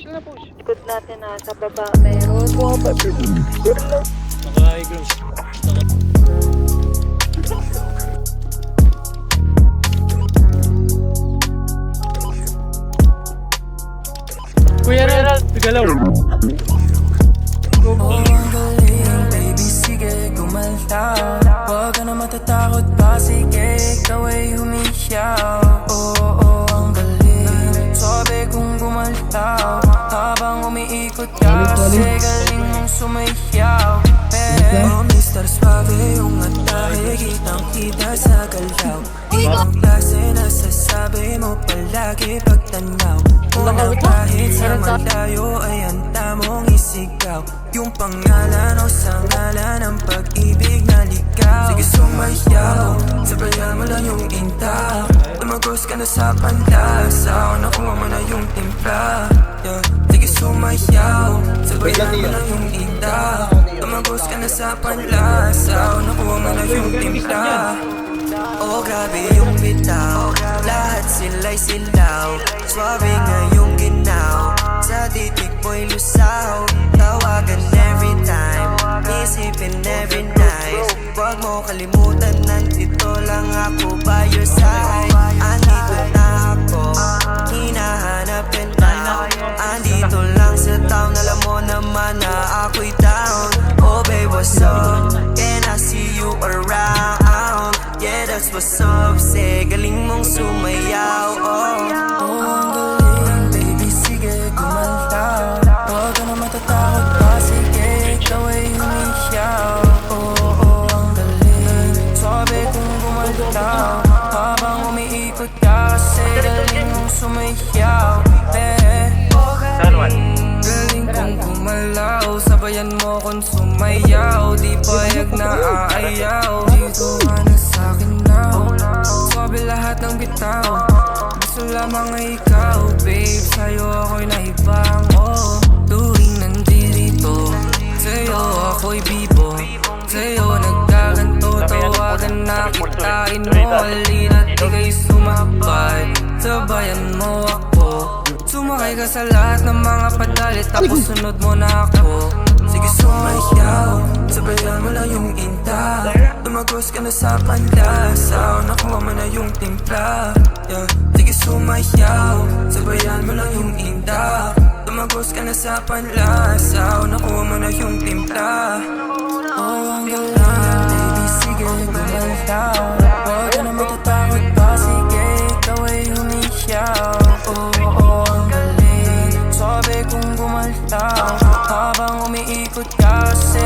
Push na push. Ikot natin sa baba meron. Naka-high grounds. Kuya Ronald, galaw. Oh, ang galing, baby, sige, gumaltaw. Huwag ka na matatakot pa, sige, ikaw ay humiyaw. Oh, ang galing, sabi kong gumaltaw. Habang umiikot ka, kasi galing mong sumayaw. Oh, Mr. Suave, yung atake, kitang-kita sa galaw. Ibang klase na sasabi mo palagi pagtanaw. Una kahit sa malayo ay handa mong isigaw. Yung pangalan o sa ngalan ng pag-ibig na ligaw. Sige sumayaw, sabayan mo lang yung inta. Tumagos ka na sa panlasa, nakuha mo na yung timpla. Sige sumayaw, sabayan mo lang yung inta. Tumagos ka na sa panlasa, nakuha mo na yung timpla. Oh grabe yung bitaw, lahat sila'y silaw. Swabe nga yung ginaw, sa titik mo'y lusaw. Tawagan every time, isipin every night. Huwag mo kalimutan, nandito lang ako by your side. Andito na ako, hinahanapin na. Andito lang sa town, alam mo naman na ako'y down. Oh babe, what's up? Can I see you around? Yeah, that's what's up, say, galing mong sumayaw. Oh, ang galing, baby, sige, gumaltaw. Huwag ka na matatakot pa, sige, ikaw ay humiyaw. Oh, ang galing, sabi kong gumaltaw. Habang umiikot ka, kasi galing mong sumayaw. Galing kong gumalaw, sabayan mo kung sumayaw. Di payag na aayaw, dito ka na sa'kin now. Swabe lahat ng bitaw, gusto lamang ay ikaw. Babe, sa'yo ako'y naibang. Oh, tuwing nandito, sa'yo ako'y bibo. Sa'yo nagkaganto, tawagan na kitain mo. Halina't ika'y sumakbay, sabayan mo ako. Sumakay ka sa lahat ng mga padalit, tapos sunod mo na ako. Sige sumayaw, sabayan mo lang yung inta. Tumagos ka na sa panlasa, nakuha mo na yung timpla. Sige sumayaw, sabayan mo lang yung inta. Tumagos ka na sa panlasa, nakuha mo na yung timpla. Oh, ang galang, baby, sige, gumaltaw. Huwag ka na matatakot pa, sige, ikaw ay humiyaw. Oh, ang galing, sabi kong gumaltaw. Habang umiikot ka, kasi